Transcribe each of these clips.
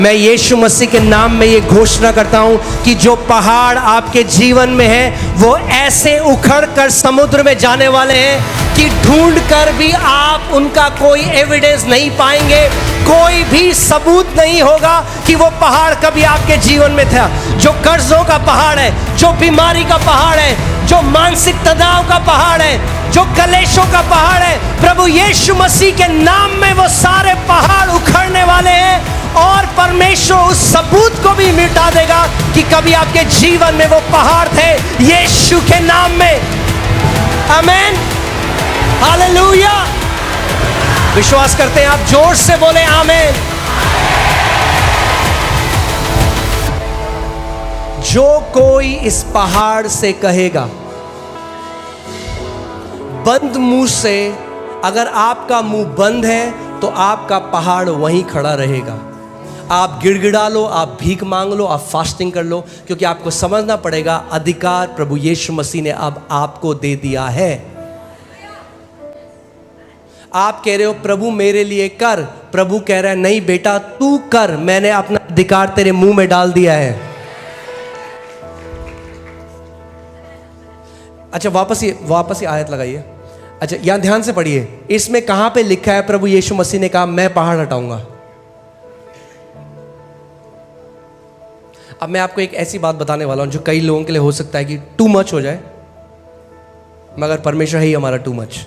मैं यीशु मसीह के नाम में ये घोषणा करता हूं कि जो पहाड़ आपके जीवन में है वो ऐसे उखड़ कर समुद्र में जाने वाले हैं कि ढूंढ कर भी आप उनका कोई एविडेंस नहीं पाएंगे, कोई भी सबूत नहीं होगा कि वो पहाड़ कभी आपके जीवन में था। जो कर्जों का पहाड़ है, जो बीमारी का पहाड़ है, जो मानसिक तनाव का पहाड़ है, जो कलेशों का पहाड़ है, प्रभु यीशु मसीह के नाम में वो सारे पहाड़ उखड़ने वाले हैं और परमेश्वर उस सबूत को भी मिटा देगा कि कभी आपके जीवन में वो पहाड़ थे, यीशु के नाम में। आमीन, हालेलुया। विश्वास करते हैं आप? जोर से बोले आमीन। जो कोई इस पहाड़ से कहेगा, बंद मुंह से, अगर आपका मुंह बंद है तो आपका पहाड़ वहीं खड़ा रहेगा। आप गिड़गिड़ा लो, आप भीख मांग लो, आप फास्टिंग कर लो, क्योंकि आपको समझना पड़ेगा अधिकार प्रभु यीशु मसीह ने अब आपको दे दिया है। आप कह रहे हो प्रभु मेरे लिए कर, प्रभु कह रहा है नहीं बेटा तू कर, मैंने अपना अधिकार तेरे मुंह में डाल दिया है। अच्छा वापस ये आयत लगाइए। अच्छा यहां ध्यान से पढ़िए, इसमें कहां पे लिखा है प्रभु यीशु मसीह ने कहा मैं पहाड़ हटाऊंगा। अब मैं आपको एक ऐसी बात बताने वाला हूं जो कई लोगों के लिए हो सकता है कि टू मच हो जाए, मगर परमेश्वर है ही हमारा टू मच।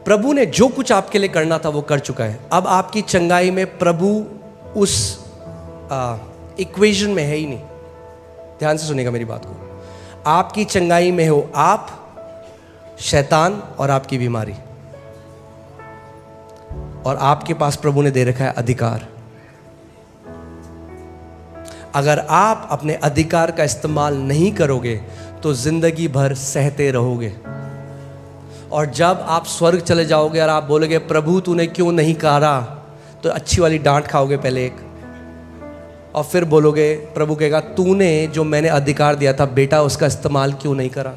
प्रभु ने जो कुछ आपके लिए करना था वो कर चुका है। अब आपकी चंगाई में प्रभु उस इक्वेशन में है ही नहीं। ध्यान से सुनिएगा मेरी बात को। आपकी चंगाई में हो आप, शैतान और आपकी बीमारी, और आपके पास प्रभु ने दे रखा है अधिकार। अगर आप अपने अधिकार का इस्तेमाल नहीं करोगे तो जिंदगी भर सहते रहोगे, और जब आप स्वर्ग चले जाओगे और आप बोलोगे प्रभु तूने क्यों नहीं करा, तो अच्छी वाली डांट खाओगे पहले एक, और फिर बोलोगे, प्रभु कहेगा तूने जो मैंने अधिकार दिया था बेटा उसका इस्तेमाल क्यों नहीं करा।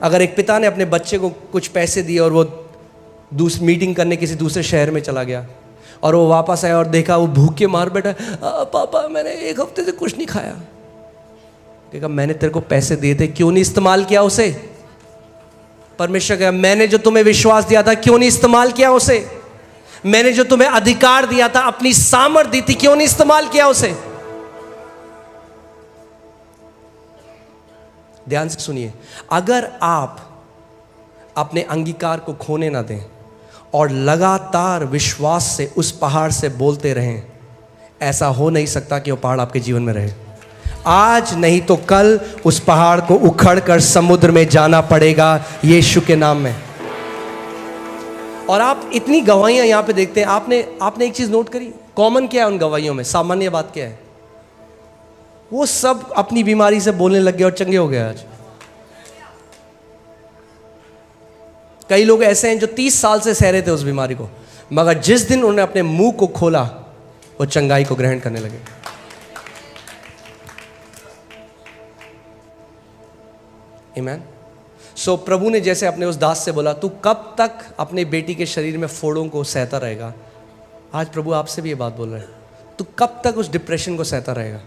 अगर एक पिता ने अपने बच्चे को कुछ पैसे दिए और वो मीटिंग करने किसी दूसरे शहर में चला गया और वो वापस आया और देखा वो भूखे मार बैठा, पापा मैंने एक हफ्ते से कुछ नहीं खाया। कहेगा मैंने तेरे को पैसे दिए थे, क्यों नहीं इस्तेमाल किया उसे। परमेश्वर कहेगा मैंने जो तुम्हें विश्वास दिया था क्यों नहीं इस्तेमाल किया उसे। मैंने जो तुम्हें अधिकार दिया था, अपनी सामर्थ दी थी, क्यों नहीं इस्तेमाल किया उसे। ध्यान से सुनिए, अगर आप अपने अंगीकार को खोने ना दें और लगातार विश्वास से उस पहाड़ से बोलते रहें, ऐसा हो नहीं सकता कि वो पहाड़ आपके जीवन में रहे। आज नहीं तो कल उस पहाड़ को उखड़ कर समुद्र में जाना पड़ेगा यीशु के नाम में। और आप इतनी गवाहियां यहां पे देखते हैं। आपने एक चीज नोट करी, कॉमन क्या है उन गवाहियों में, सामान्य बात क्या है? वो सब अपनी बीमारी से बोलने लग गए और चंगे हो गए। आज कई लोग ऐसे हैं जो 30 साल से सह रहे थे उस बीमारी को, मगर जिस दिन उन्होंने अपने मुंह को खोला वो चंगाई को ग्रहण करने लगे। आमीन। सो प्रभु ने जैसे अपने उस दास से बोला तू कब तक अपने बेटी के शरीर में फोड़ों को सहता रहेगा, आज प्रभु आपसे भी ये बात बोल रहे हैं। तू कब तक उस डिप्रेशन को सहता रहेगा,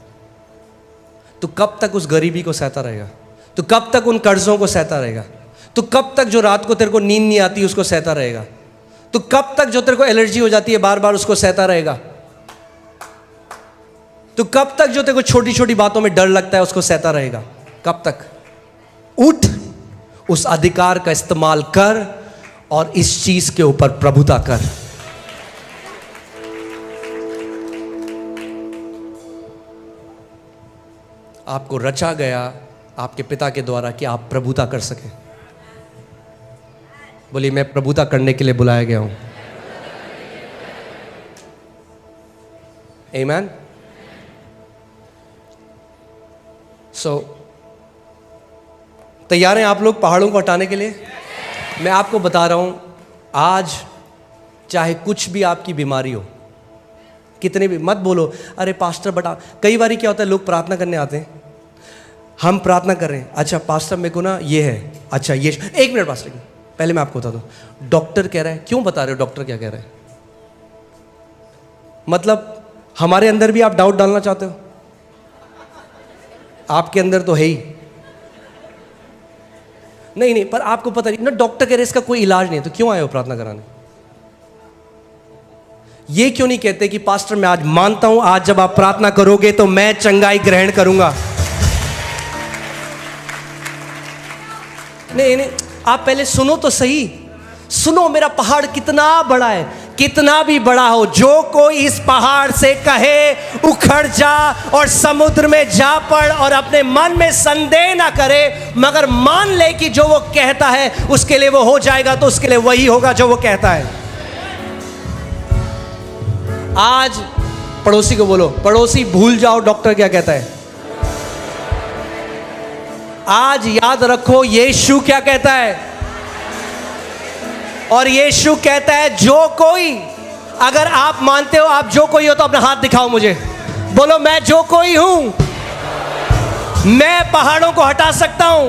तू कब तक उस गरीबी को सहता रहेगा, तू कब तक उन कर्जों को सहता रहेगा, तू कब तक जो रात को तेरे को नींद नहीं आती उसको सहता रहेगा, तू कब तक जो तेरे को एलर्जी हो जाती है बार बार उसको सहता रहेगा, तू कब तक जो तेरे को छोटी छोटी बातों में डर लगता है उसको सहता रहेगा, कब तक? उठ, उस अधिकार का इस्तेमाल कर और इस चीज के ऊपर प्रभुता कर। आपको रचा गया आपके पिता के द्वारा कि आप प्रभुता कर सकें। बोलिए मैं प्रभुता करने के लिए बुलाया गया हूं। आमीन। सो तैयार हैं आप लोग पहाड़ों को हटाने के लिए? मैं आपको बता रहा हूं, आज चाहे कुछ भी आपकी बीमारी हो, कितने भी, मत बोलो अरे पास्टर बता। कई बार क्या होता है, लोग प्रार्थना करने आते हैं हम प्रार्थना कर रहे हैं, अच्छा पास्टर मेरे को ना ये है, अच्छा ये, एक मिनट पास्टर पहले मैं आपको बता दूं, डॉक्टर कह रहा है, क्यों बता रहे हो डॉक्टर क्या कह रहा है? मतलब हमारे अंदर भी आप डाउट डालना चाहते हो? आपके अंदर तो है ही नहीं, पर आपको पता नहीं ना, डॉक्टर कह रहे इसका कोई इलाज नहीं है, तो क्यों आए हो प्रार्थना कराने? ये क्यों नहीं कहते कि पास्टर मैं आज मानता हूं, आज जब आप प्रार्थना करोगे तो मैं चंगाई ग्रहण करूंगा? नहीं, आप पहले सुनो तो सही, सुनो मेरा पहाड़ कितना बड़ा है, कितना भी बड़ा हो, जो कोई इस पहाड़ से कहे उखड़ जा और समुद्र में जा पड़, और अपने मन में संदेह ना करे मगर मान ले कि जो वो कहता है उसके लिए वो हो जाएगा, तो उसके लिए वही होगा जो वो कहता है। आज पड़ोसी को बोलो, पड़ोसी भूल जाओ डॉक्टर क्या कहता है, आज याद रखो यीशु क्या कहता है। और यीशु कहता है जो कोई, अगर आप मानते हो आप जो कोई हो तो अपना हाथ दिखाओ मुझे, बोलो मैं जो कोई हूं, मैं पहाड़ों को हटा सकता हूं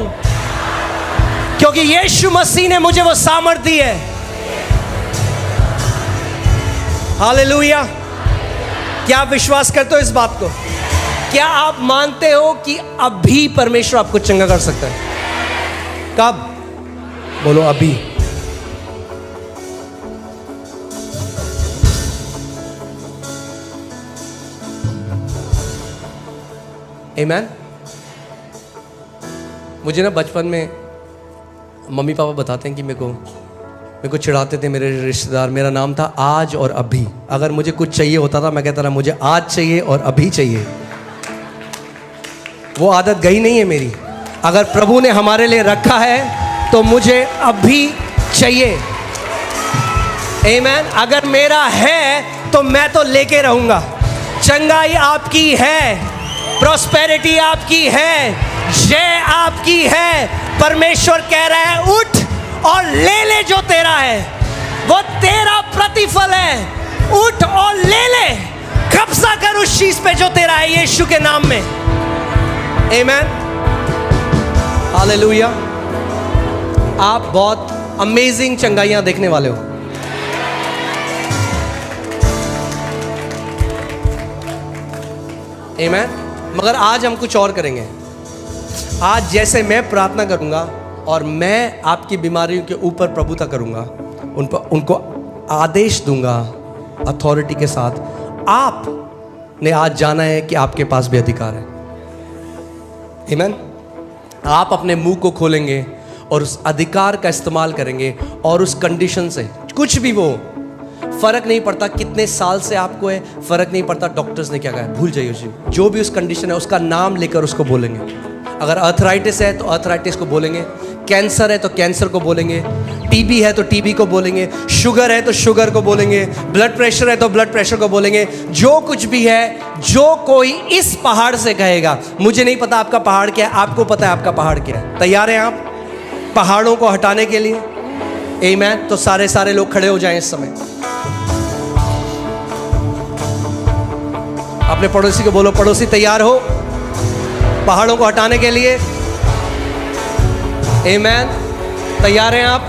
क्योंकि यीशु मसीह ने मुझे वो सामर्थ दी है। हालेलुया। क्या आप विश्वास करते हो इस बात को? क्या आप मानते हो कि अभी परमेश्वर आपको चंगा कर सकता है? कब? बोलो अभी। आमीन। मुझे ना बचपन में मम्मी पापा बताते हैं कि मेरे को चिढ़ाते थे मेरे रिश्तेदार, मेरा नाम था आज और अभी। अगर मुझे कुछ चाहिए होता था मैं कहता था मुझे आज चाहिए और अभी चाहिए। वो आदत गई नहीं है मेरी। अगर प्रभु ने हमारे लिए रखा है तो मुझे अभी चाहिए। आमीन। अगर मेरा है तो मैं तो लेके रहूंगा। चंगाई आपकी है, प्रॉस्पेरिटी आपकी है, जय आपकी है। परमेश्वर कह रहा है उठ और ले जो तेरा है, वो तेरा प्रतिफल है। उठ और ले, कब्जा कर उस चीज पे जो तेरा है, यीशु के नाम में। आमीन। हालेलुया। आप बहुत अमेजिंग चंगाइयां देखने वाले हो। आमीन। मगर आज हम कुछ और करेंगे। आज जैसे मैं प्रार्थना करूंगा और मैं आपकी बीमारियों के ऊपर प्रभुता करूंगा, उनको आदेश दूंगा अथॉरिटी के साथ। आपने आज जाना है कि आपके पास भी अधिकार है। आमीन। आप अपने मुंह को खोलेंगे और उस अधिकार का इस्तेमाल करेंगे, और उस कंडीशन से कुछ भी वो, फर्क नहीं पड़ता कितने साल से आपको है, फर्क नहीं पड़ता डॉक्टर्स ने क्या कहा, भूल जाइए उसे। जो भी उस कंडीशन है उसका नाम लेकर उसको बोलेंगे। अगर अर्थराइटिस है तो अर्थराइटिस को बोलेंगे, कैंसर है तो कैंसर को बोलेंगे, टीबी है तो टीबी को बोलेंगे, शुगर है तो शुगर को बोलेंगे, ब्लड प्रेशर है तो ब्लड प्रेशर को बोलेंगे। जो कुछ भी है, जो कोई इस पहाड़ से कहेगा, मुझे नहीं पता आपका पहाड़ क्या है, आपको पता है आपका पहाड़ क्या है। तैयार हैं आप पहाड़ों को हटाने के लिए? आमीन। तो सारे लोग खड़े हो जाएं इस समय। अपने पड़ोसी को बोलो, पड़ोसी तैयार हो पहाड़ों को हटाने के लिए? आमीन। तैयार हैं आप?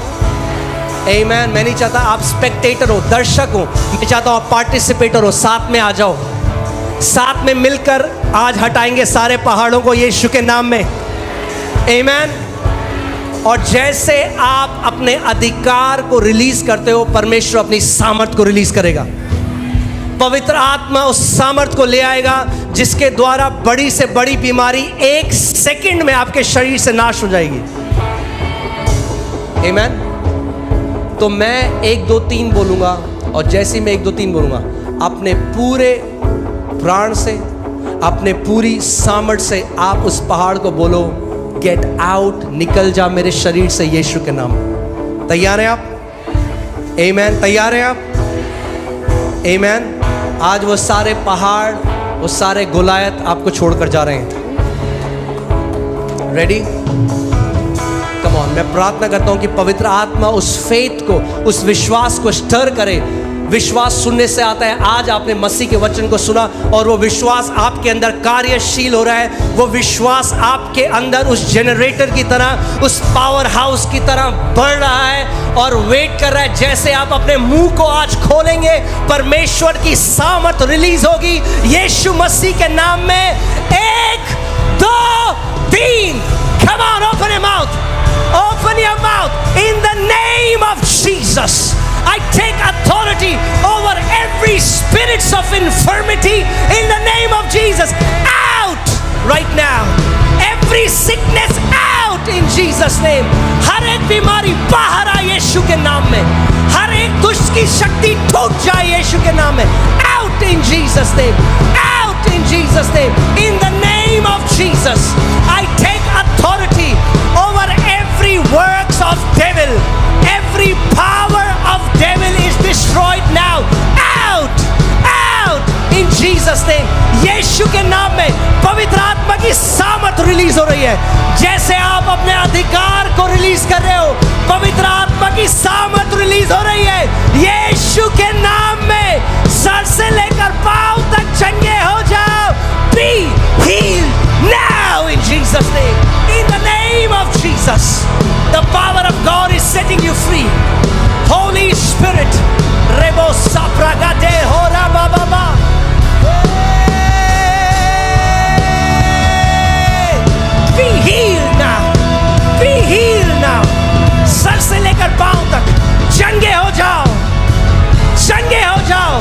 आमीन। मैं नहीं चाहता आप स्पेक्टेटर हो, दर्शक हो, मैं चाहता हूं आप पार्टिसिपेटर हो। साथ में आ जाओ, साथ में मिलकर आज हटाएंगे सारे पहाड़ों को यीशु के नाम में। आमीन। और जैसे आप अपने अधिकार को रिलीज करते हो, परमेश्वर अपनी सामर्थ को रिलीज करेगा। पवित्र आत्मा उस सामर्थ को ले आएगा जिसके द्वारा बड़ी से बड़ी बीमारी 1 सेकंड में आपके शरीर से नाश हो जाएगी। आमीन। तो मैं 1 2 3 बोलूंगा, और जैसे मैं 1 2 3 बोलूंगा, अपने पूरे प्राण से, अपने पूरी सामर्थ से आप उस पहाड़ को बोलो, गेट आउट, निकल जा मेरे शरीर से यीशु के नाम। तैयार हैं आप? आमीन। तैयार हैं आप? आमीन। आज वो सारे पहाड़, वो सारे गोलायत आपको छोड़कर जा रहे हैं। रेडी? Come on. मैं प्रार्थना करता हूं कि पवित्र आत्मा उस फेथ को, उस विश्वास को स्टर करे विश्वास सुनने से आता है। आज आपने मसीह के वचन को सुना और वो विश्वास आपके अंदर कार्यशील हो रहा है। वो विश्वास आपके अंदर उस जनरेटर की तरह, उस पावर हाउस की तरह बढ़ रहा है और वेट कर रहा है। जैसे आप अपने मुंह को आज खोलेंगे, परमेश्वर की सामर्थ रिलीज होगी यीशु मसीह के नाम में। 1 2 3, come on, open your mouth, open your mouth in the name of Jesus. I take authority over every spirits of infirmity in the name of Jesus. Out right now. Every sickness out in Jesus name. हर एक बीमारी बाहर आए यीशु के नाम में। हर एक दुष्ट की शक्ति टूट जाए यीशु के नाम में। Out in Jesus name. Out in Jesus name. In the name of Jesus. I take authority over every works of devil. Every power of devil is destroyed now. Out, out in Jesus name. यीशु के नाम में पवित्र आत्मा की सामर्थ release हो रही है। जैसे आप अपने अधिकार को रिलीज कर रहे हो, पवित्र आत्मा की सामर्थ रिलीज हो रही है यीशु के नाम में। सर से लेकर पांव तक चंगे हो जाओ। Be healed now in Jesus name. In the name of Jesus. The power of God is setting you free. Holy Spirit, Rebo Sapragade Hora Baba. Be healed now. Be healed now. Sir से लेकर पांव तक चंगे हो जाओ, चंगे हो जाओ।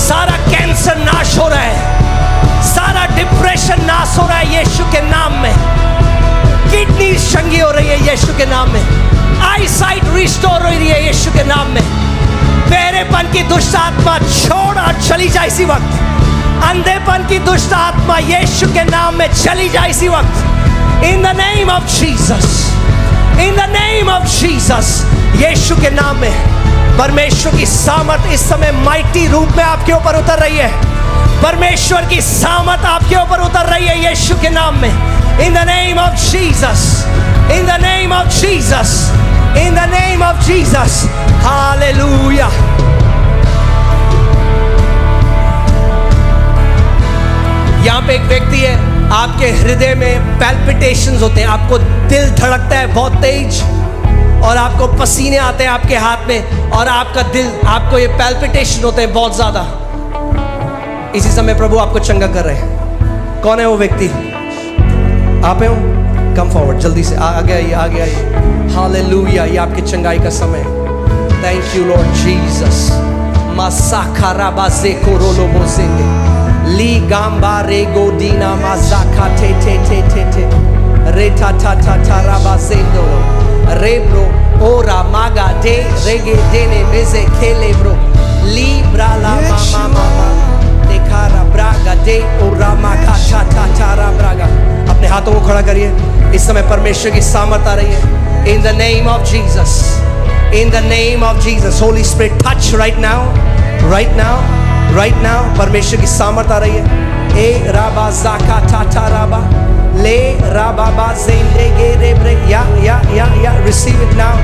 सारा cancer नाश हो रहा है, सारा डिप्रेशन नाश हो रहा है यीशु के नाम में। किडनी चंगी हो रही है यीशु के नाम में। आई साइट रिस्टोर हो रही है यीशु के नाम में। बहरेपन की दुष्ट आत्मा छोड़ और चली जाए इसी वक्त। अंधेपन की दुष्ट आत्मा यीशु के नाम में चली जाए इसी वक्त। In the name of Jesus, in the name of Jesus. यीशु के नाम में परमेश्वर की सामर्थ इस समय माइटी रूप में आपके ऊपर उतर रही है। परमेश्वर की सामर्थ आपके ऊपर उतर रही है यीशु के नाम में। In the name of Jesus, in the name of Jesus, in the name of Jesus. Hallelujah. यहाँ पे एक व्यक्ति है, आपके हृदय में पैल्पिटेशंस होते हैं, आपको दिल धड़कता है बहुत तेज और आपको पसीने आते हैं आपके हाथ में और आपका दिल, आपको ये पैल्पिटेशन होते हैं बहुत ज्यादा। इसी समय प्रभु आपको चंगा कर रहे हैं। कौन है वो व्यक्ति? आप हो? कम फॉरवर्ड जल्दी से, आगे आइए, आगे आइए। हालेलुया, ये आपकी चंगाई का समय। Thank you Lord Jesus. मासाखारा बाजे कोरोलो बोसेंगे ली गांबा रे गोदीना मासाखा टे टे टे टे टे रे टा टा टा टा राबासेंदो रे ब्रो ओरा मागा दे रेगे देने मेजे खेले ब्रो ली ब्राला मामा मामा देखारा ब्रागा दे ओरा मागा टा टा टा रा ब्रागा। अपने हाथों को खड़ा करिए। इस समय परमेश्वर की सामर्थ आ रही है। इन the name of Jesus, in the name of Jesus. Holi spirit touch right now, right now, right now. परमेश्वर की सामर्थ आ रही है। ए राबा जाका टाटा राबा ले राबा बा जेंडे गे रे ब्रे या receive it now,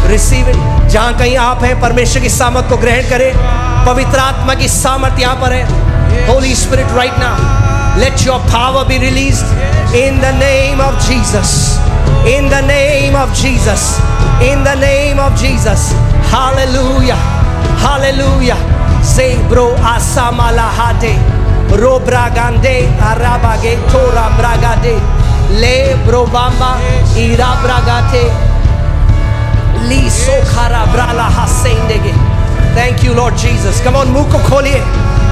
receive it. जहां कहीं आप हैं, परमेश्वर की सामर्थ को ग्रहण करें। पवित्र आत्मा की सामर्थ यहां पर है। Holi spirit right now, let your power be released in the name of Jesus, in the name of Jesus, in the name of Jesus. Hallelujah, hallelujah. Say bro asamala hade ro bragande arabage tora bragade le bro bamba ira bragate li sokhara brala hasendege. Thank you Lord Jesus. Come on, मुंह को खोलिए,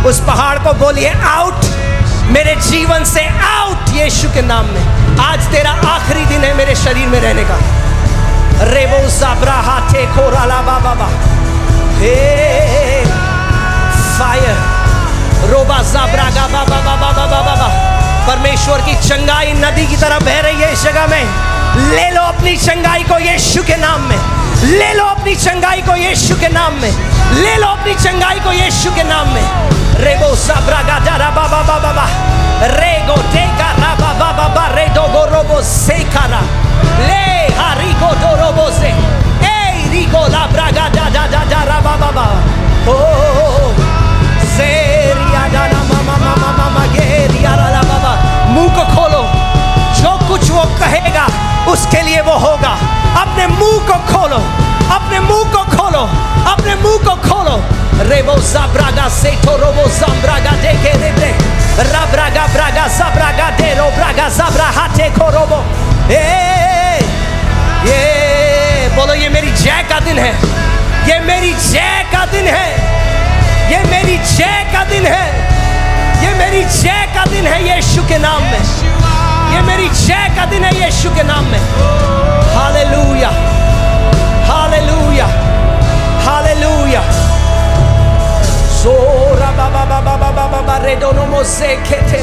उस पहाड़ को बोलिए out मेरे जीवन से, आउट यीशु के नाम में। आज तेरा आखिरी दिन है मेरे शरीर में रहने का। रेबो ज़ाब्रा हाथे कोराला बाबा हे फायर रोबा ज़ाब्रा गा बाबा बाबा बाबा बाबा। परमेश्वर की चंगाई नदी की तरह बह रही है इस जगह में। ले लो अपनी चंगाई को यीशु के नाम में, ले लो अपनी चंगाई को यीशु के नाम में, ले लो अपनी चंगाई को यीशु के नाम में। रेगो साब्रागा दारा बाबा बाबा बा रेगो देगा राबा बाबा बा रेडो गोरोबो सेकारा ले हारिगो दोरोबो से ए रिगो ला ब्रागा दा दा दा दा राबा बाबा ओ रेबो zabraga seto robo zambraga deke debre rabraga braga zabraga dero braga zabra hate korobo ये बोलो ये मेरी जय का दिन है, ये मेरी जय का दिन है, ये मेरी जय का दिन है, ये मेरी जय का दिन है यीशु के नाम में, ये मेरी जय का दिन है यीशु के नाम में। हालेलुया हालेलुया हालेलुया। सोरा बाबा बाबा बाबा बाबा रेडोनो मोसे खेते